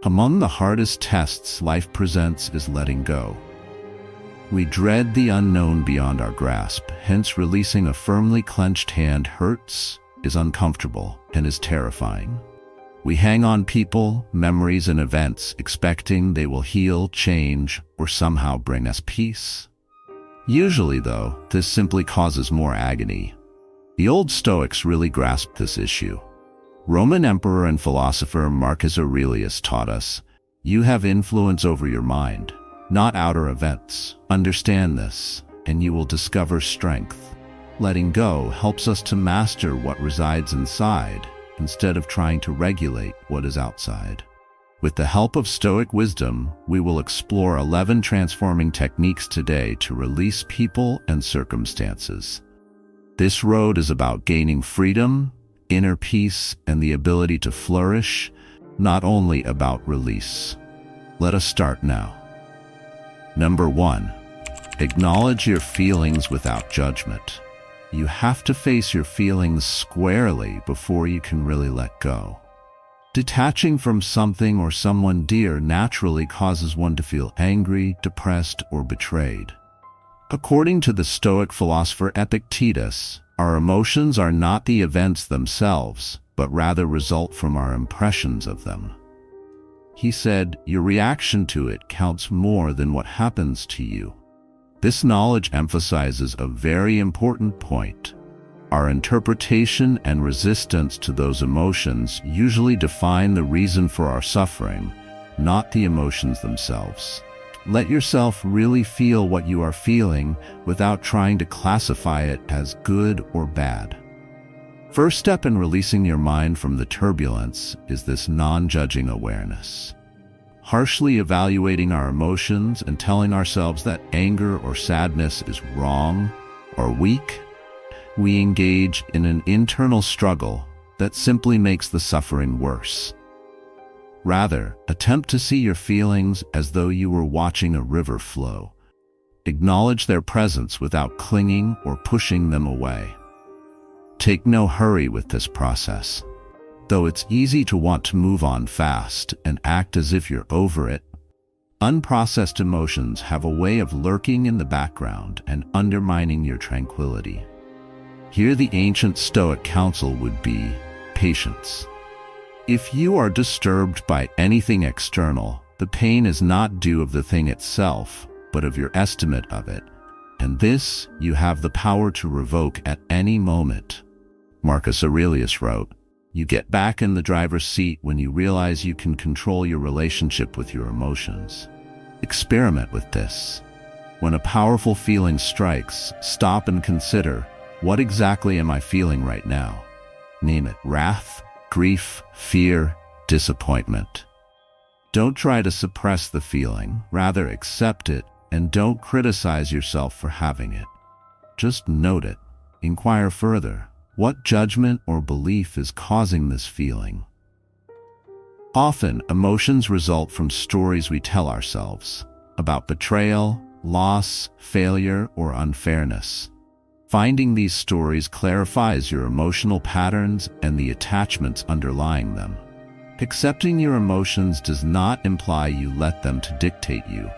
Among the hardest tests life presents is letting go. We dread the unknown beyond our grasp, hence releasing a firmly clenched hand hurts, is uncomfortable, and is terrifying. We hang on people, memories, and events, expecting they will heal, change, or somehow bring us peace. Usually, though, this simply causes more agony. The old Stoics really grasped this issue. Roman emperor and philosopher Marcus Aurelius taught us, "You have influence over your mind, not outer events. Understand this, and you will discover strength." Letting go helps us to master what resides inside, instead of trying to regulate what is outside. With the help of Stoic wisdom, we will explore 11 transforming techniques today to release people and circumstances. This road is about gaining freedom, inner peace, and the ability to flourish, not only about release. Let us start now. Number 1. Acknowledge your feelings without judgment. You have to face your feelings squarely before you can really let go. Detaching from something or someone dear naturally causes one to feel angry, depressed, or betrayed. According to the Stoic philosopher Epictetus, our emotions are not the events themselves, but rather result from our impressions of them. He said, "Your reaction to it counts more than what happens to you." This knowledge emphasizes a very important point. Our interpretation and resistance to those emotions usually define the reason for our suffering, not the emotions themselves. Let yourself really feel what you are feeling without trying to classify it as good or bad. First step in releasing your mind from the turbulence is this non-judging awareness. Harshly evaluating our emotions and telling ourselves that anger or sadness is wrong or weak, we engage in an internal struggle that simply makes the suffering worse. Rather, attempt to see your feelings as though you were watching a river flow. Acknowledge their presence without clinging or pushing them away. Take no hurry with this process. Though it's easy to want to move on fast and act as if you're over it, unprocessed emotions have a way of lurking in the background and undermining your tranquility. Here the ancient Stoic counsel would be patience. If you are disturbed by anything external, the pain is not due of the thing itself, but of your estimate of it, and this you have the power to revoke at any moment. Marcus Aurelius wrote, "You get back in the driver's seat when you realize you can control your relationship with your emotions." Experiment with this. When a powerful feeling strikes, stop and consider, what exactly am I feeling right now? Name it: wrath, grief, fear, disappointment. Don't try to suppress the feeling, rather accept it, and don't criticize yourself for having it. Just note it. Inquire further. What judgment or belief is causing this feeling? Often, emotions result from stories we tell ourselves about betrayal, loss, failure, or unfairness. Finding these stories clarifies your emotional patterns and the attachments underlying them. Accepting your emotions does not imply you let them to dictate you.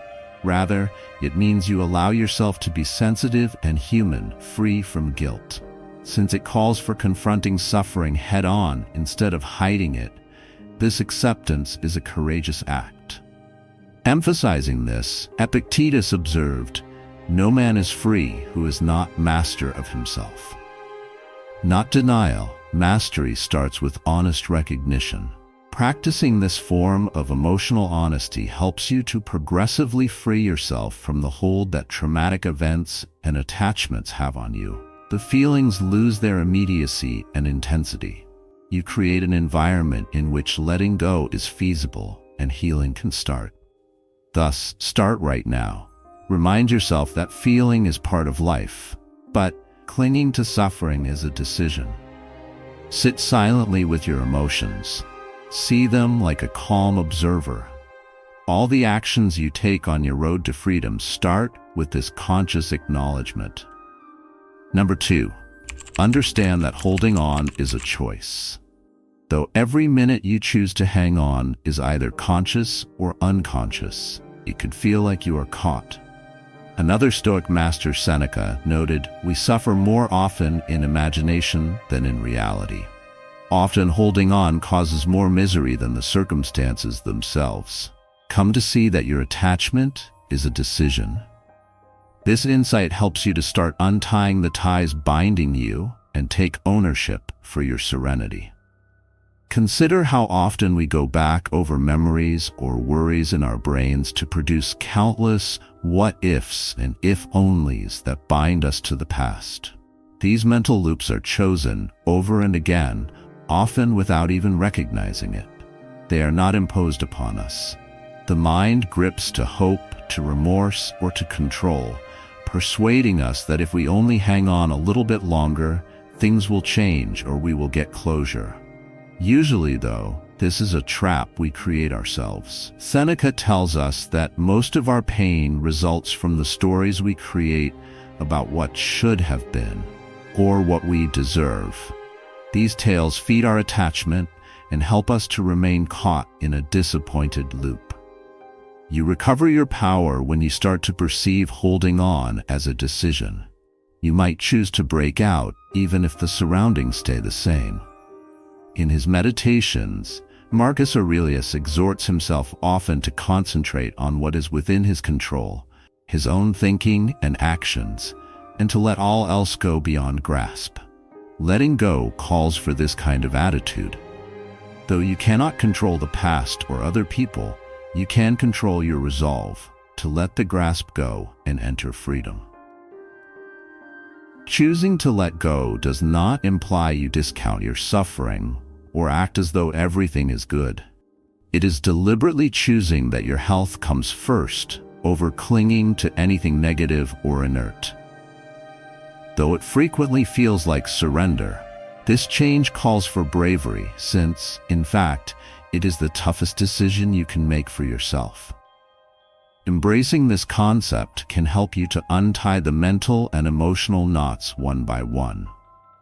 Rather, it means you allow yourself to be sensitive and human, free from guilt. Since it calls for confronting suffering head-on instead of hiding it, this acceptance is a courageous act. Emphasizing this, Epictetus observed, "No man is free who is not master of himself." Not denial, mastery starts with honest recognition. Practicing this form of emotional honesty helps you to progressively free yourself from the hold that traumatic events and attachments have on you. The feelings lose their immediacy and intensity. You create an environment in which letting go is feasible and healing can start. Thus, start right now. Remind yourself that feeling is part of life, but clinging to suffering is a decision. Sit silently with your emotions. See them like a calm observer. All the actions you take on your road to freedom start with this conscious acknowledgement. Number 2, understand that holding on is a choice. though every minute you choose to hang on is either conscious or unconscious. It could feel like you are caught. Another Stoic master, Seneca, noted, "We suffer more often in imagination than in reality." Often holding on causes more misery than the circumstances themselves. Come to see that your attachment is a decision. This insight helps you to start untying the ties binding you and take ownership for your serenity. Consider how often we go back over memories or worries in our brains to produce countless what-ifs and if-onlys that bind us to the past. These mental loops are chosen over and again, often without even recognizing it. They are not imposed upon us. The mind grips to hope, to remorse, or to control, persuading us that if we only hang on a little bit longer, things will change or we will get closure. Usually, though, this is a trap we create ourselves. Seneca tells us that most of our pain results from the stories we create about what should have been, or what we deserve. These tales feed our attachment and help us to remain caught in a disappointed loop. You recover your power when you start to perceive holding on as a decision. You might choose to break out even if the surroundings stay the same. In his meditations, Marcus Aurelius exhorts himself often to concentrate on what is within his control, his own thinking and actions, and to let all else go beyond grasp. Letting go calls for this kind of attitude. Though you cannot control the past or other people, you can control your resolve to let the grasp go and enter freedom. Choosing to let go does not imply you discount your suffering or act as though everything is good. It is deliberately choosing that your health comes first over clinging to anything negative or inert. Though it frequently feels like surrender, this change calls for bravery since, in fact, it is the toughest decision you can make for yourself. Embracing this concept can help you to untie the mental and emotional knots one by one.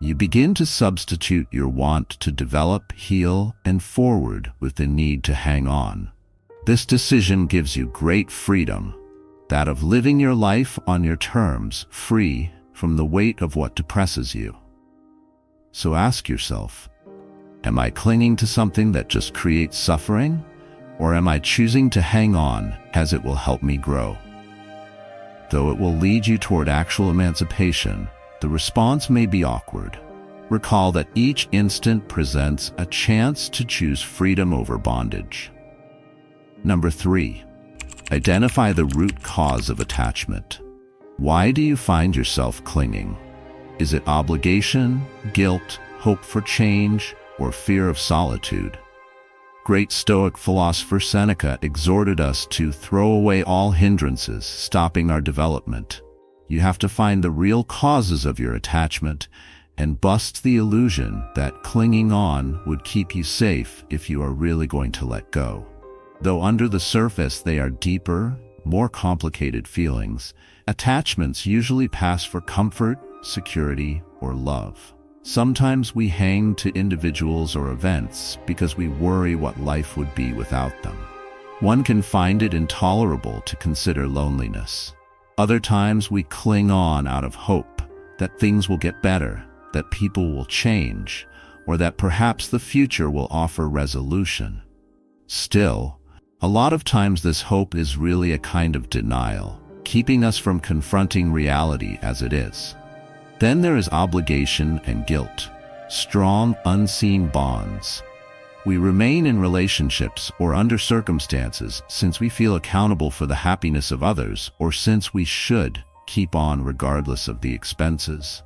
You begin to substitute your want to develop, heal, and forward with the need to hang on. This decision gives you great freedom, that of living your life on your terms, free from the weight of what depresses you. So ask yourself, am I clinging to something that just creates suffering? Or am I choosing to hang on as it will help me grow? Though it will lead you toward actual emancipation, the response may be awkward. Recall that each instant presents a chance to choose freedom over bondage. Number 3, identify the root cause of attachment. Why do you find yourself clinging? Is it obligation, guilt, hope for change, or fear of solitude? Great Stoic philosopher Seneca exhorted us to throw away all hindrances, stopping our development. You have to find the real causes of your attachment and bust the illusion that clinging on would keep you safe if you are really going to let go. Though under the surface they are deeper, more complicated feelings, attachments usually pass for comfort, security, or love. Sometimes we hang to individuals or events because we worry what life would be without them. One can find it intolerable to consider loneliness. Other times we cling on out of hope that things will get better, that people will change, or that perhaps the future will offer resolution. Still, a lot of times this hope is really a kind of denial, keeping us from confronting reality as it is. Then there is obligation and guilt, strong, unseen bonds. We remain in relationships or under circumstances since we feel accountable for the happiness of others or since we should keep on regardless of the expenses.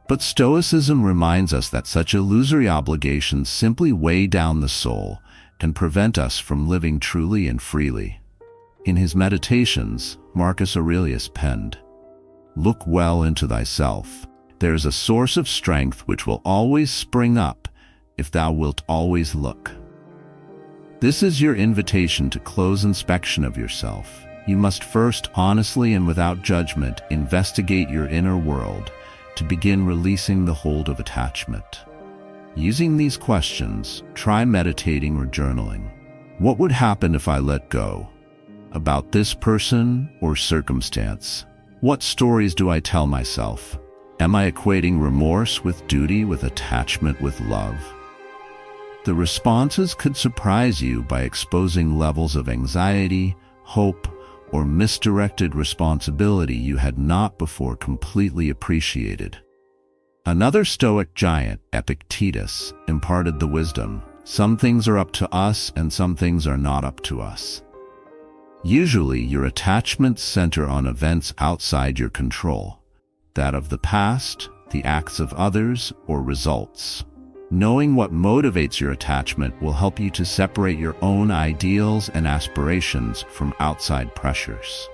But Stoicism reminds us that such illusory obligations simply weigh down the soul and prevent us from living truly and freely. In his meditations, Marcus Aurelius penned, "Look well into thyself. There is a source of strength which will always spring up if thou wilt always look." This is your invitation to close inspection of yourself. You must first honestly and without judgment investigate your inner world to begin releasing the hold of attachment. Using these questions, try meditating or journaling. What would happen if I let go? About this person or circumstance? What stories do I tell myself? Am I equating remorse with duty, with attachment with love? The responses could surprise you by exposing levels of anxiety, hope, or misdirected responsibility you had not before completely appreciated. Another Stoic giant, Epictetus, imparted the wisdom: some things are up to us and some things are not up to us. Usually, your attachments center on events outside your control, that of the past, the acts of others, or results. Knowing what motivates your attachment will help you to separate your own ideals and aspirations from outside pressures.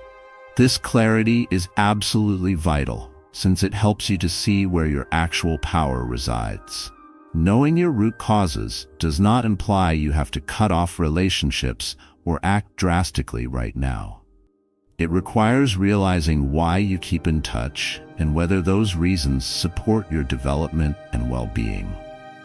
This clarity is absolutely vital, since it helps you to see where your actual power resides. Knowing your root causes does not imply you have to cut off relationships or act drastically right now. It requires realizing why you keep in touch and whether those reasons support your development and well-being.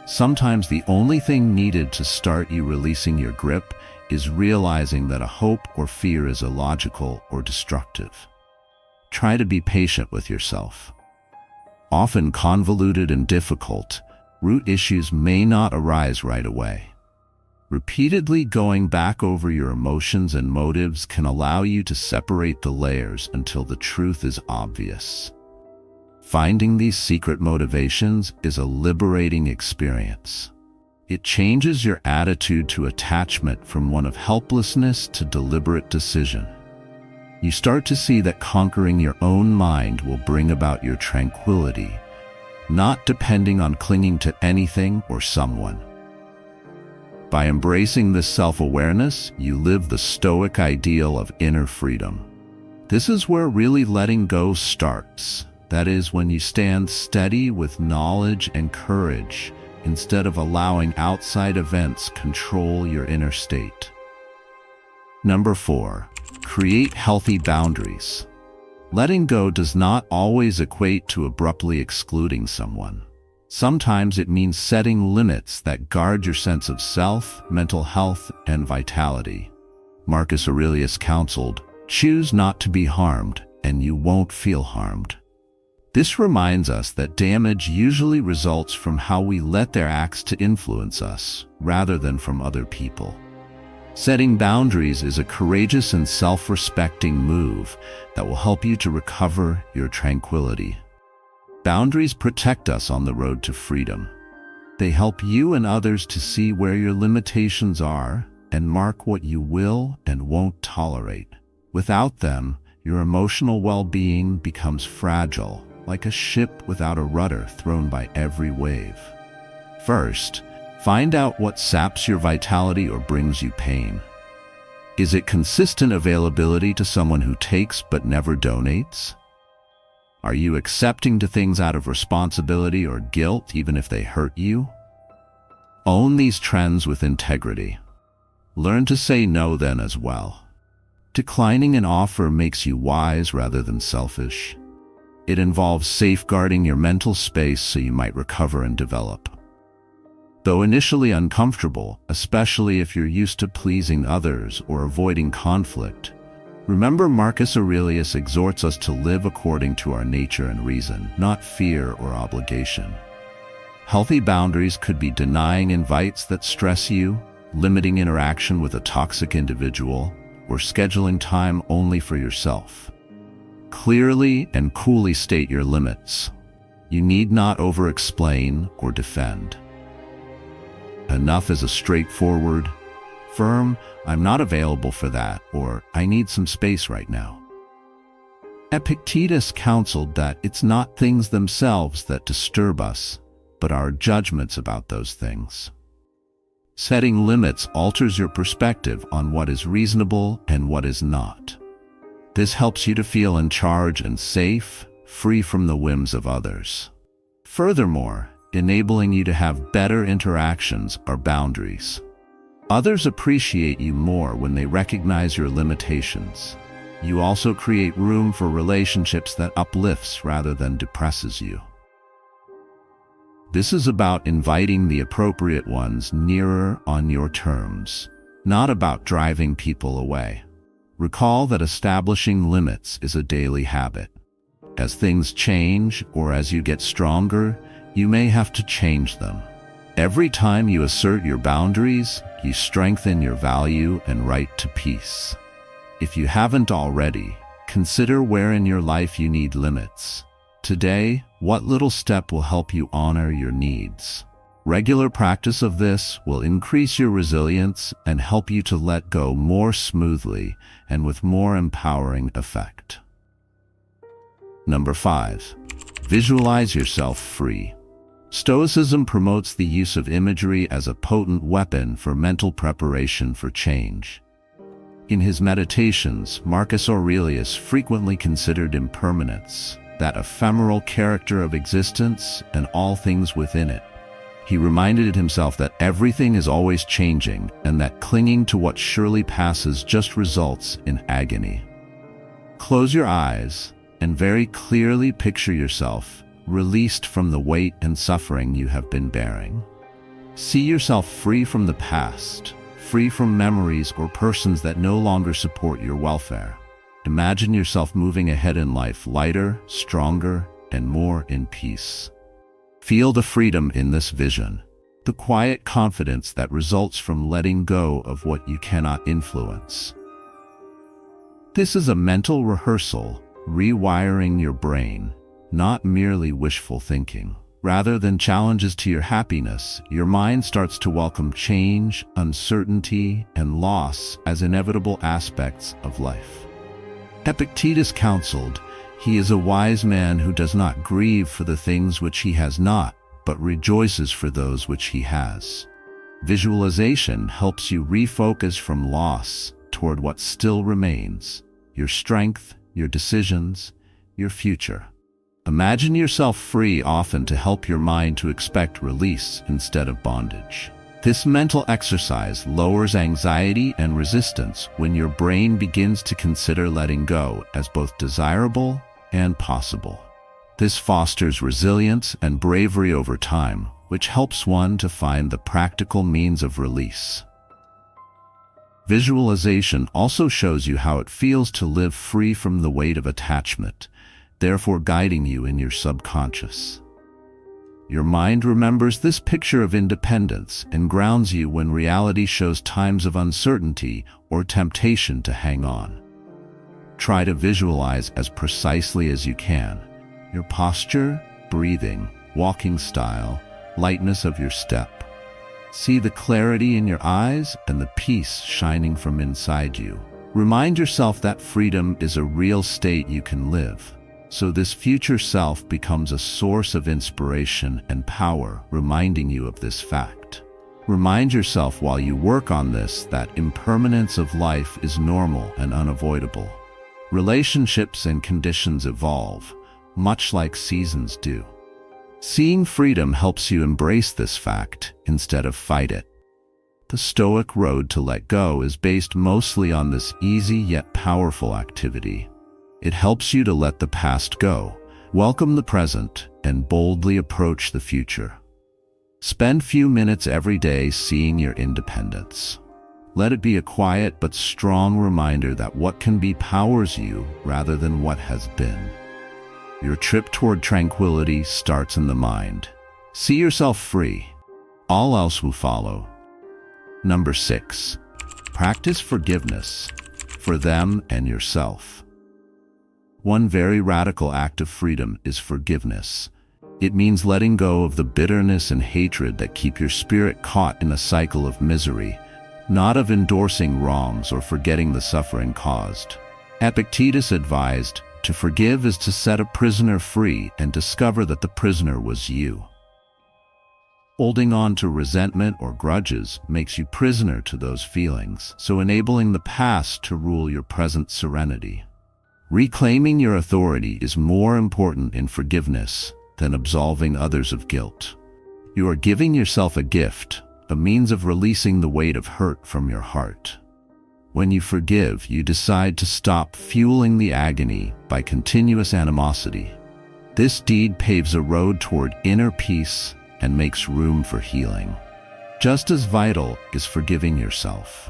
Sometimes the only thing needed to start you releasing your grip is realizing that a hope or fear is illogical or destructive. Try to be patient with yourself. Often convoluted and difficult, root issues may not arise right away. Repeatedly going back over your emotions and motives can allow you to separate the layers until the truth is obvious. Finding these secret motivations is a liberating experience. It changes your attitude to attachment from one of helplessness to deliberate decision. You start to see that conquering your own mind will bring about your tranquility, not depending on clinging to anything or someone. By embracing this self-awareness, you live the Stoic ideal of inner freedom. This is where really letting go starts. That is, when you stand steady with knowledge and courage, instead of allowing outside events control your inner state. Number 4, create healthy boundaries. Letting go does not always equate to abruptly excluding someone. Sometimes it means setting limits that guard your sense of self, mental health, and vitality. Marcus Aurelius counseled, "Choose not to be harmed, and you won't feel harmed." This reminds us that damage usually results from how we let their acts to influence us, rather than from other people. Setting boundaries is a courageous and self-respecting move that will help you to recover your tranquility. Boundaries protect us on the road to freedom. They help you and others to see where your limitations are and mark what you will and won't tolerate. Without them, your emotional well-being becomes fragile, like a ship without a rudder thrown by every wave. First, find out what saps your vitality or brings you pain. Is it consistent availability to someone who takes but never donates? Are you accepting to things out of responsibility or guilt even if they hurt you? Own these trends with integrity. Learn to say no then as well. Declining an offer makes you wise rather than selfish. It involves safeguarding your mental space so you might recover and develop. Though initially uncomfortable, especially if you're used to pleasing others or avoiding conflict, remember Marcus Aurelius exhorts us to live according to our nature and reason, not fear or obligation. Healthy boundaries could be denying invites that stress you, limiting interaction with a toxic individual, or scheduling time only for yourself. Clearly and coolly state your limits. You need not over-explain or defend. Enough is a straightforward, firm, "I'm not available for that," or "I need some space right now." Epictetus counseled that it's not things themselves that disturb us, but our judgments about those things. Setting limits alters your perspective on what is reasonable and what is not. This helps you to feel in charge and safe, free from the whims of others. Furthermore, enabling you to have better interactions are boundaries. Others appreciate you more when they recognize your limitations. You also create room for relationships that uplifts rather than depresses you. This is about inviting the appropriate ones nearer on your terms, not about driving people away. Recall that establishing limits is a daily habit. As things change or as you get stronger, you may have to change them. Every time you assert your boundaries, you strengthen your value and right to peace. If you haven't already, consider where in your life you need limits. Today, what little step will help you honor your needs? Regular practice of this will increase your resilience and help you to let go more smoothly and with more empowering effect. Number 5. Visualize yourself free. Stoicism promotes the use of imagery as a potent weapon for mental preparation for change. In his meditations, Marcus Aurelius frequently considered impermanence, that ephemeral character of existence and all things within it. He reminded himself that everything is always changing and that clinging to what surely passes just results in agony. Close your eyes and very clearly picture yourself released from the weight and suffering you have been bearing. See yourself free from the past, free from memories or persons that no longer support your welfare. Imagine yourself moving ahead in life lighter, stronger, and more in peace. Feel the freedom in this vision, the quiet confidence that results from letting go of what you cannot influence. This is a mental rehearsal, rewiring your brain, not merely wishful thinking. Rather than challenges to your happiness, your mind starts to welcome change, uncertainty, and loss as inevitable aspects of life. Epictetus counseled, "He is a wise man who does not grieve for the things which he has not, but rejoices for those which he has." Visualization helps you refocus from loss toward what still remains, your strength, your decisions, your future. Imagine yourself free often to help your mind to expect release instead of bondage. This mental exercise lowers anxiety and resistance when your brain begins to consider letting go as both desirable and possible. This fosters resilience and bravery over time, which helps one to find the practical means of release. Visualization also shows you how it feels to live free from the weight of attachment, therefore guiding you in your subconscious. Your mind remembers this picture of independence and grounds you when reality shows times of uncertainty or temptation to hang on. Try to visualize as precisely as you can your posture, breathing, walking style, lightness of your step. See the clarity in your eyes and the peace shining from inside you. Remind yourself that freedom is a real state you can live, so this future self becomes a source of inspiration and power, reminding you of this fact. Remind yourself while you work on this that impermanence of life is normal and unavoidable. Relationships and conditions evolve, much like seasons do. Seeing freedom helps you embrace this fact instead of fight it. The Stoic road to let go is based mostly on this easy yet powerful activity. It helps you to let the past go, welcome the present, and boldly approach the future. Spend few minutes every day seeing your independence. Let it be a quiet but strong reminder that what can be powers you rather than what has been. Your trip toward tranquility starts in the mind. See yourself free. All else will follow. Number 6. Practice forgiveness for them and yourself. One very radical act of freedom is forgiveness. It means letting go of the bitterness and hatred that keep your spirit caught in a cycle of misery, not of endorsing wrongs or forgetting the suffering caused. Epictetus advised, to forgive is to set a prisoner free and discover that the prisoner was you. Holding on to resentment or grudges makes you prisoner to those feelings, so enabling the past to rule your present serenity. Reclaiming your authority is more important in forgiveness than absolving others of guilt. You are giving yourself a gift, a means of releasing the weight of hurt from your heart. When you forgive, you decide to stop fueling the agony by continuous animosity. This deed paves a road toward inner peace and makes room for healing. Just as vital is forgiving yourself.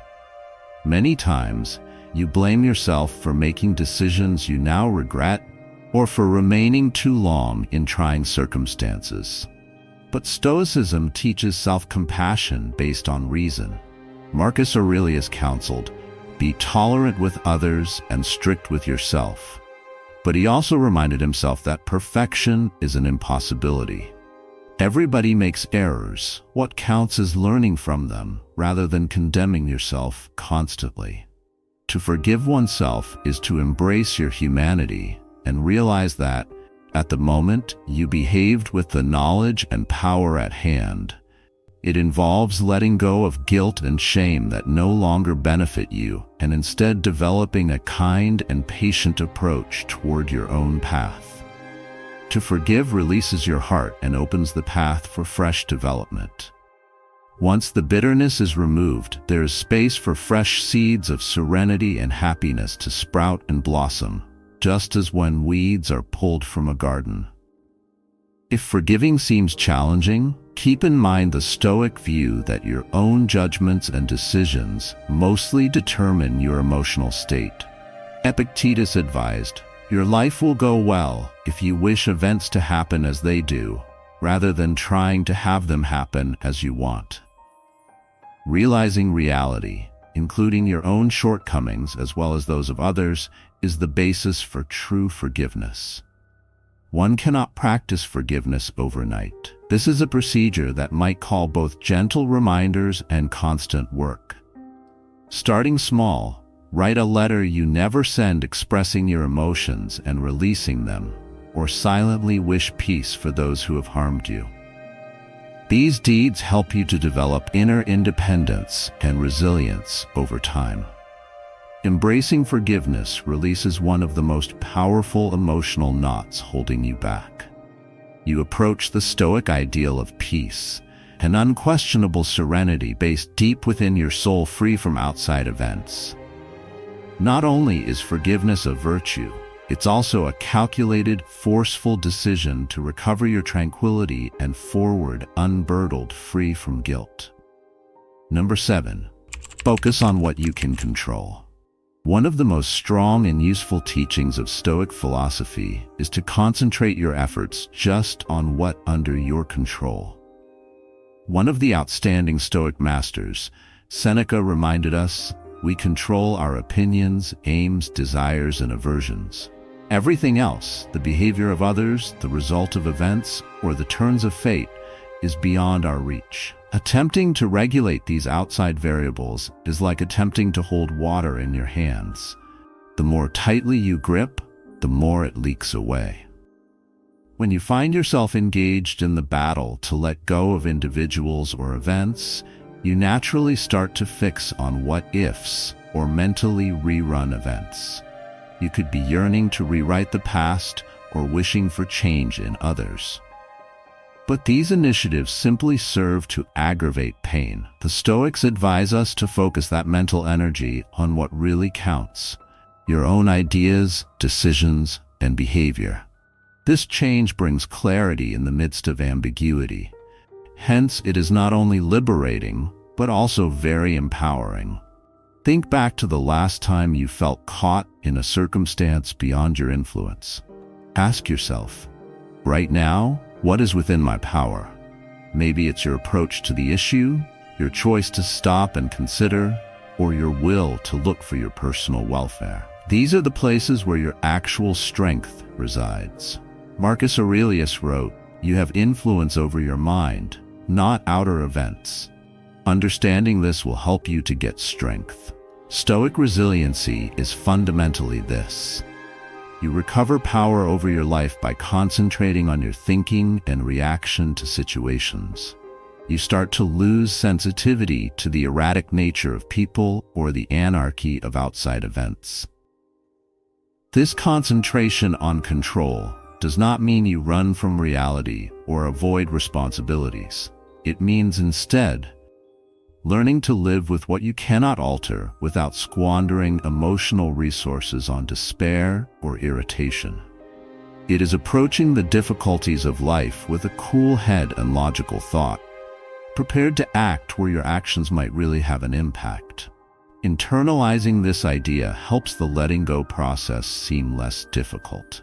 Many times, you blame yourself for making decisions you now regret or for remaining too long in trying circumstances. But Stoicism teaches self-compassion based on reason. Marcus Aurelius counseled, "Be tolerant with others and strict with yourself." But he also reminded himself that perfection is an impossibility. Everybody makes errors. What counts is learning from them rather than condemning yourself constantly. To forgive oneself is to embrace your humanity and realize that, at the moment, you behaved with the knowledge and power at hand. It involves letting go of guilt and shame that no longer benefit you and instead developing a kind and patient approach toward your own path. To forgive releases your heart and opens the path for fresh development. Once the bitterness is removed, there is space for fresh seeds of serenity and happiness to sprout and blossom, just as when weeds are pulled from a garden. If forgiving seems challenging, keep in mind the Stoic view that your own judgments and decisions mostly determine your emotional state. Epictetus advised, "Your life will go well if you wish events to happen as they do, rather than trying to have them happen as you want." Realizing reality, including your own shortcomings as well as those of others, is the basis for true forgiveness. One cannot practice forgiveness overnight. This is a procedure that might call both gentle reminders and constant work. Starting small, write a letter you never send expressing your emotions and releasing them, or silently wish peace for those who have harmed you. These deeds help you to develop inner independence and resilience over time. Embracing forgiveness releases one of the most powerful emotional knots holding you back. You approach the Stoic ideal of peace, an unquestionable serenity based deep within your soul, free from outside events. Not only is forgiveness a virtue, it's also a calculated, forceful decision to recover your tranquility and forward unburdened, free from guilt. Number 7. Focus on what you can control. One of the most strong and useful teachings of Stoic philosophy is to concentrate your efforts just on what under your control. One of the outstanding Stoic masters, Seneca, reminded us, "We control our opinions, aims, desires, and aversions. Everything else, the behavior of others, the result of events, or the turns of fate, is beyond our reach." Attempting to regulate these outside variables is like attempting to hold water in your hands. The more tightly you grip, the more it leaks away. When you find yourself engaged in the battle to let go of individuals or events, you naturally start to fix on what-ifs or mentally rerun events. You could be yearning to rewrite the past or wishing for change in others. But these initiatives simply serve to aggravate pain. The Stoics advise us to focus that mental energy on what really counts: your own ideas, decisions, and behavior. This change brings clarity in the midst of ambiguity. Hence, it is not only liberating, but also very empowering. Think back to the last time you felt caught in a circumstance beyond your influence. Ask yourself, right now, what is within my power? Maybe it's your approach to the issue, your choice to stop and consider, or your will to look for your personal welfare. These are the places where your actual strength resides. Marcus Aurelius wrote, "You have influence over your mind, not outer events." Understanding this will help you to get strength. Stoic resiliency is fundamentally this. You recover power over your life by concentrating on your thinking and reaction to situations. You start to lose sensitivity to the erratic nature of people or the anarchy of outside events. This concentration on control does not mean you run from reality or avoid responsibilities. It means instead learning to live with what you cannot alter without squandering emotional resources on despair or irritation. It is approaching the difficulties of life with a cool head and logical thought, prepared to act where your actions might really have an impact. Internalizing this idea helps the letting go process seem less difficult.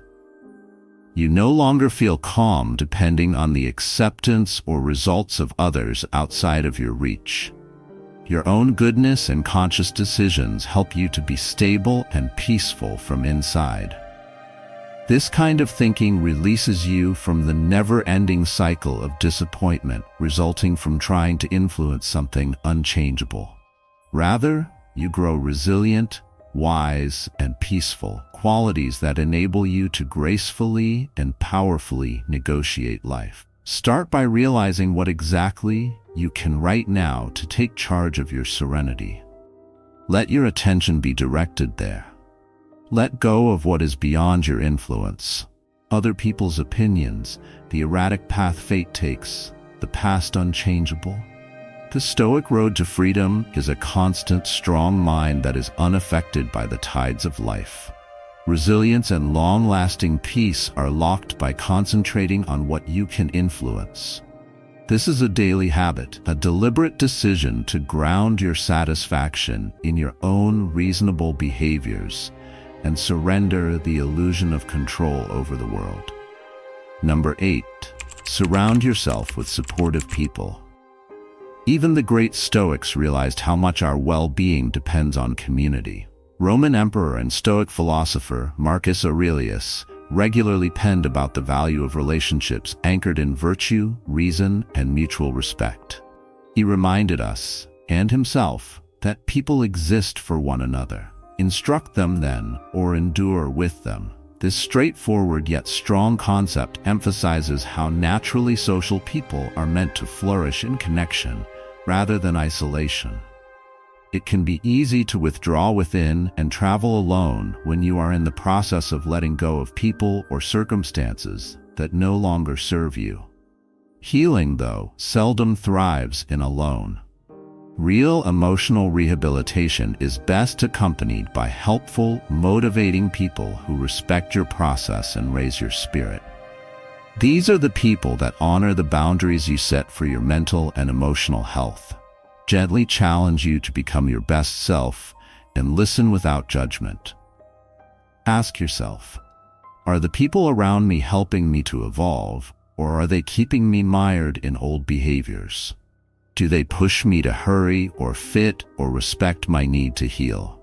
You no longer feel calm depending on the acceptance or results of others outside of your reach. Your own goodness and conscious decisions help you to be stable and peaceful from inside. This kind of thinking releases you from the never-ending cycle of disappointment resulting from trying to influence something unchangeable. Rather, you grow resilient, wise, and peaceful, qualities that enable you to gracefully and powerfully negotiate life. Start by realizing what exactly you can right now to take charge of your serenity. Let your attention be directed there. Let go of what is beyond your influence, other people's opinions, the erratic path fate takes, the past unchangeable. The Stoic road to freedom is a constant, strong mind that is unaffected by the tides of life. Resilience and long-lasting peace are locked by concentrating on what you can influence. This is a daily habit, a deliberate decision to ground your satisfaction in your own reasonable behaviors and surrender the illusion of control over the world. Number 8, surround yourself with supportive people. Even the great Stoics realized how much our well-being depends on community. Roman emperor and Stoic philosopher Marcus Aurelius regularly penned about the value of relationships anchored in virtue, reason, and mutual respect. He reminded us, and himself, that people exist for one another. Instruct them then, or endure with them. This straightforward yet strong concept emphasizes how naturally social people are meant to flourish in connection rather than isolation. It can be easy to withdraw within and travel alone when you are in the process of letting go of people or circumstances that no longer serve you. Healing, though, seldom thrives in alone. Real emotional rehabilitation is best accompanied by helpful, motivating people who respect your process and raise your spirit. These are the people that honor the boundaries you set for your mental and emotional health, gently challenge you to become your best self, and listen without judgment. Ask yourself, are the people around me helping me to evolve, or are they keeping me mired in old behaviors? Do they push me to hurry or fit or respect my need to heal?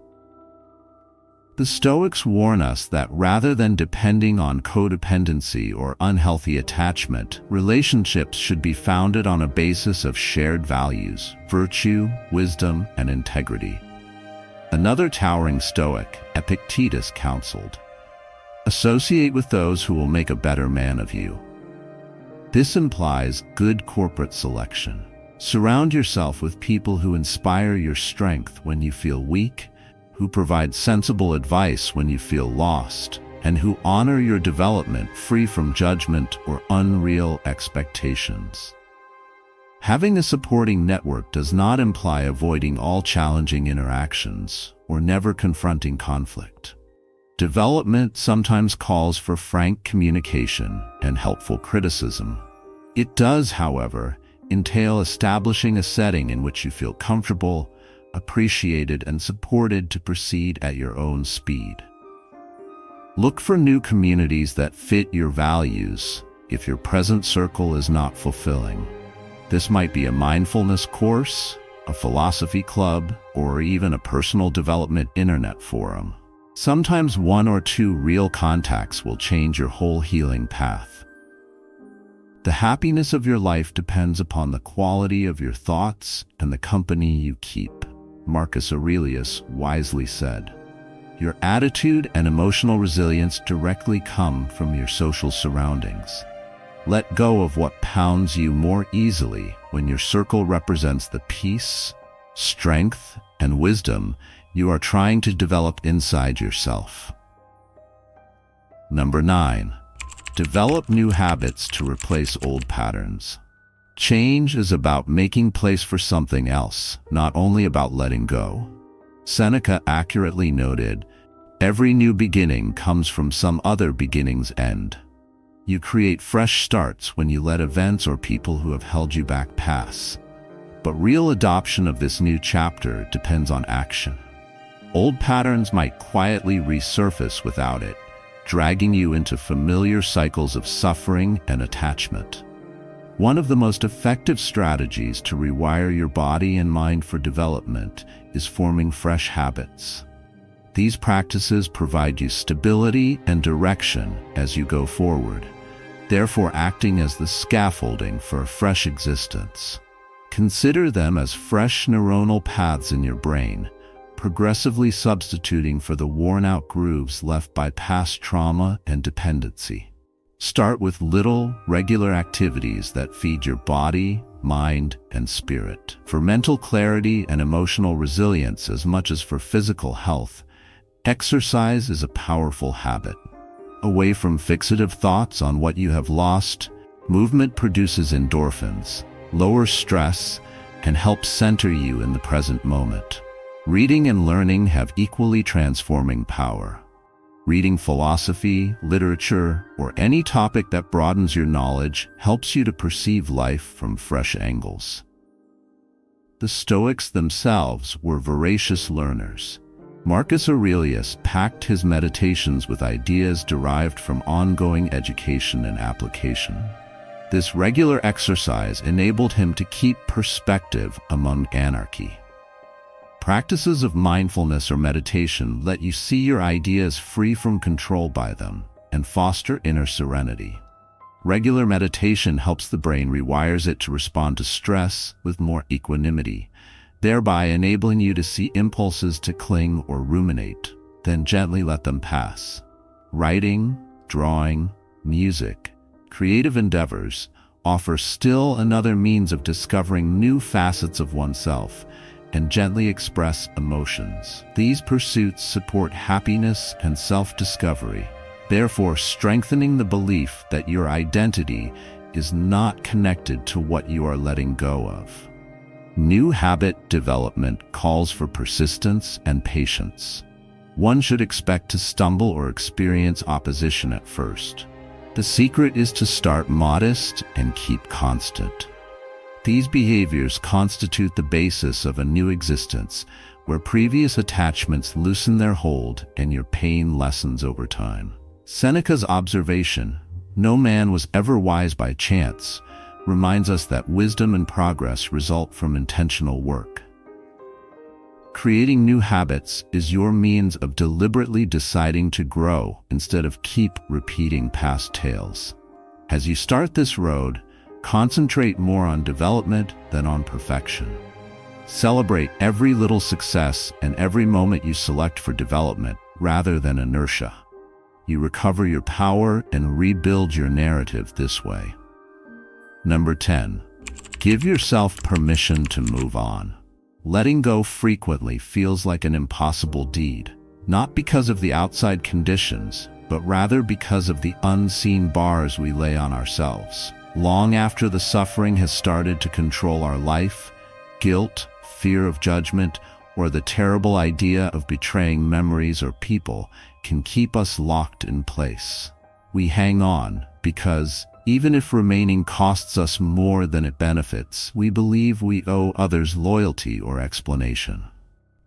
The Stoics warn us that rather than depending on codependency or unhealthy attachment, relationships should be founded on a basis of shared values, virtue, wisdom, and integrity. Another towering Stoic, Epictetus, counseled, "Associate with those who will make a better man of you." This implies good corporate selection. Surround yourself with people who inspire your strength when you feel weak, who provide sensible advice when you feel lost, and who honor your development free from judgment or unreal expectations. Having a supporting network does not imply avoiding all challenging interactions or never confronting conflict. Development sometimes calls for frank communication and helpful criticism. It does, however, entail establishing a setting in which you feel comfortable, appreciated, and supported to proceed at your own speed. Look for new communities that fit your values if your present circle is not fulfilling. This might be a mindfulness course, a philosophy club, or even a personal development internet forum. Sometimes one or two real contacts will change your whole healing path. The happiness of your life depends upon the quality of your thoughts and the company you keep, Marcus Aurelius wisely said. Your attitude and emotional resilience directly come from your social surroundings. Let go of what pounds you more easily when your circle represents the peace, strength, and wisdom you are trying to develop inside yourself. Number 9. Develop new habits to replace old patterns. Change is about making place for something else, not only about letting go. Seneca accurately noted, "Every new beginning comes from some other beginning's end." You create fresh starts when you let events or people who have held you back pass. But real adoption of this new chapter depends on action. Old patterns might quietly resurface without it, dragging you into familiar cycles of suffering and attachment. One of the most effective strategies to rewire your body and mind for development is forming fresh habits. These practices provide you stability and direction as you go forward, therefore acting as the scaffolding for a fresh existence. Consider them as fresh neuronal paths in your brain, progressively substituting for the worn-out grooves left by past trauma and dependency. Start with little, regular activities that feed your body, mind, and spirit. For mental clarity and emotional resilience as much as for physical health, exercise is a powerful habit. Away from fixative thoughts on what you have lost, movement produces endorphins, lowers stress, and helps center you in the present moment. Reading and learning have equally transforming power. Reading philosophy, literature, or any topic that broadens your knowledge helps you to perceive life from fresh angles. The Stoics themselves were voracious learners. Marcus Aurelius packed his meditations with ideas derived from ongoing education and application. This regular exercise enabled him to keep perspective among anarchy. Practices of mindfulness or meditation let you see your ideas free from control by them and foster inner serenity. Regular meditation helps the brain rewires it to respond to stress with more equanimity, thereby enabling you to see impulses to cling or ruminate, then gently let them pass. Writing, drawing, music, creative endeavors offer still another means of discovering new facets of oneself and gently express emotions. These pursuits support happiness and self-discovery, therefore strengthening the belief that your identity is not connected to what you are letting go of. New habit development calls for persistence and patience. One should expect to stumble or experience opposition at first. The secret is to start modest and keep constant. These behaviors constitute the basis of a new existence, where previous attachments loosen their hold and your pain lessens over time. Seneca's observation, "No man was ever wise by chance," reminds us that wisdom and progress result from intentional work. Creating new habits is your means of deliberately deciding to grow instead of keep repeating past tales. As you start this road, concentrate more on development than on perfection. Celebrate every little success and every moment you select for development rather than inertia. You recover your power and rebuild your narrative this way. Number 10. Give yourself permission to move on. Letting go frequently feels like an impossible deed, not because of the outside conditions, but rather because of the unseen bars we lay on ourselves. Long after the suffering has started to control our life, guilt, fear of judgment, or the terrible idea of betraying memories or people can keep us locked in place. We hang on because, even if remaining costs us more than it benefits, we believe we owe others loyalty or explanation.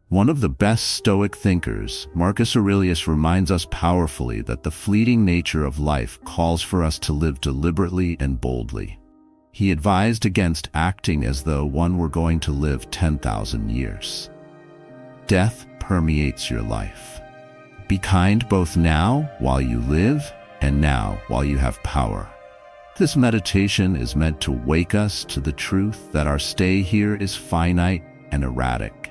One of the best Stoic thinkers, Marcus Aurelius, reminds us powerfully that the fleeting nature of life calls for us to live deliberately and boldly. He advised against acting as though one were going to live 10,000 years. Death permeates your life. Be kind both now while you live and now while you have power. This meditation is meant to wake us to the truth that our stay here is finite and erratic,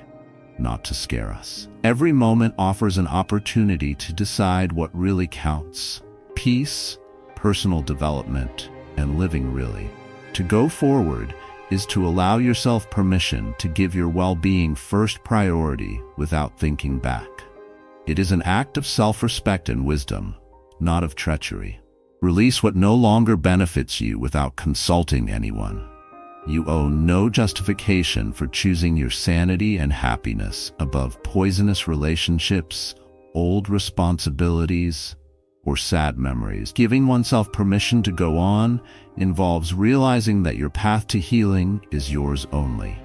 not to scare us. Every moment offers an opportunity to decide what really counts: peace, personal development, and living really. To go forward is to allow yourself permission to give your well-being first priority without thinking back. It is an act of self-respect and wisdom, not of treachery. Release what no longer benefits you without consulting anyone. You owe no justification for choosing your sanity and happiness above poisonous relationships, old responsibilities, or sad memories. Giving oneself permission to go on involves realizing that your path to healing is yours only.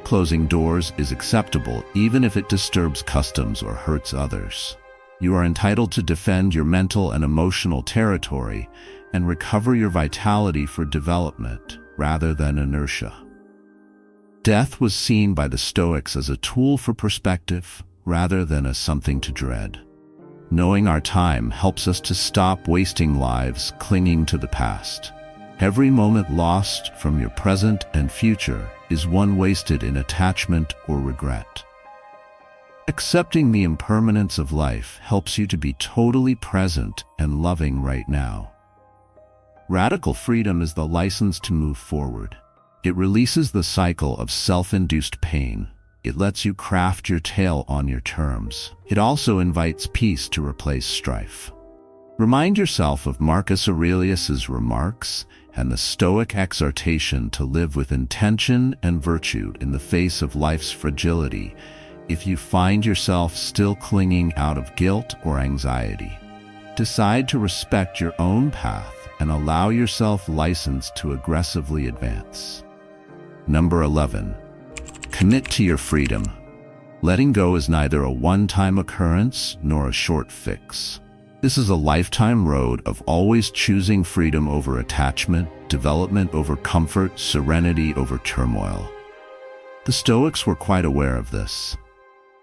Closing doors is acceptable even if it disturbs customs or hurts others. You are entitled to defend your mental and emotional territory and recover your vitality for development rather than inertia. Death was seen by the Stoics as a tool for perspective rather than as something to dread. Knowing our time helps us to stop wasting lives clinging to the past. Every moment lost from your present and future is one wasted in attachment or regret. Accepting the impermanence of life helps you to be totally present and loving right now. Radical freedom is the license to move forward. It releases the cycle of self-induced pain. It lets you craft your tale on your terms. It also invites peace to replace strife. Remind yourself of Marcus Aurelius's remarks and the Stoic exhortation to live with intention and virtue in the face of life's fragility if you find yourself still clinging out of guilt or anxiety. Decide to respect your own path and allow yourself license to aggressively advance. Number 11. Commit to your freedom. Letting go is neither a one-time occurrence nor a short fix. This is a lifetime road of always choosing freedom over attachment, development over comfort, serenity over turmoil. The Stoics were quite aware of this.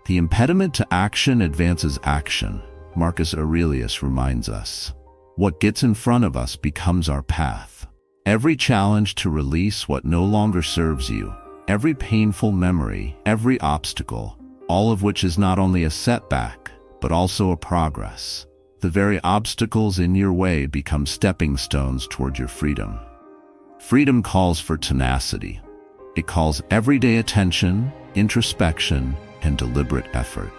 The impediment to action advances action, Marcus Aurelius reminds us. What gets in front of us becomes our path. Every challenge to release what no longer serves you, every painful memory, every obstacle, all of which is not only a setback, but also a progress. The very obstacles in your way become stepping stones toward your freedom. Freedom calls for tenacity. It calls everyday attention, introspection, and deliberate effort.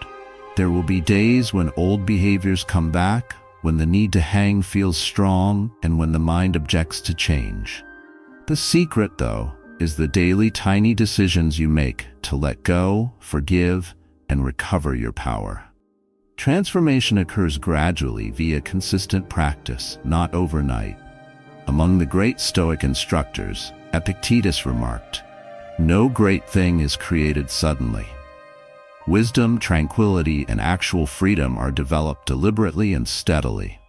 There will be days when old behaviors come back, when the need to hang feels strong, and when the mind objects to change. The secret, though, is the daily tiny decisions you make to let go, forgive, and recover your power. Transformation occurs gradually via consistent practice, not overnight. Among the great Stoic instructors, Epictetus remarked, "No great thing is created suddenly. Wisdom, tranquility, and actual freedom are developed deliberately and steadily."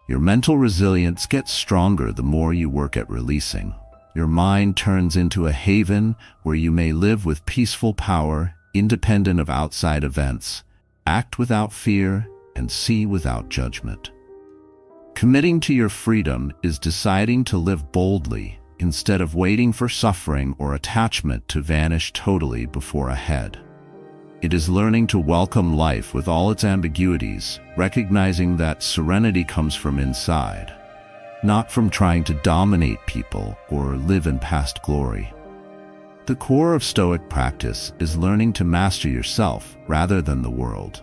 Your mental resilience gets stronger the more you work at releasing. Your mind turns into a haven where you may live with peaceful power, independent of outside events, act without fear, and see without judgment. Committing to your freedom is deciding to live boldly instead of waiting for suffering or attachment to vanish totally before a head. It is learning to welcome life with all its ambiguities, recognizing that serenity comes from inside, not from trying to dominate people or live in past glory. The core of Stoic practice is learning to master yourself rather than the world.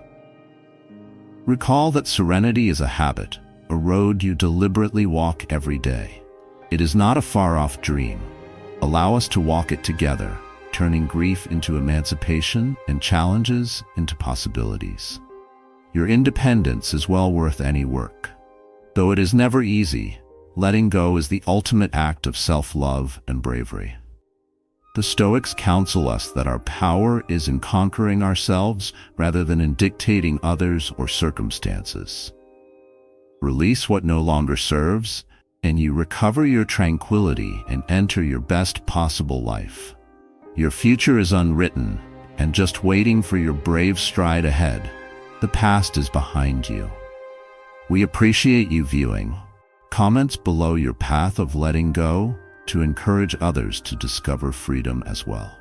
Recall that serenity is a habit, a road you deliberately walk every day. It is not a far-off dream. Allow us to walk it together, turning grief into emancipation and challenges into possibilities. Your independence is well worth any work. Though it is never easy, letting go is the ultimate act of self-love and bravery. The Stoics counsel us that our power is in conquering ourselves rather than in dictating others or circumstances. Release what no longer serves, and you recover your tranquility and enter your best possible life. Your future is unwritten and just waiting for your brave stride ahead. The past is behind you. We appreciate you viewing. Comments below your path of letting go to encourage others to discover freedom as well.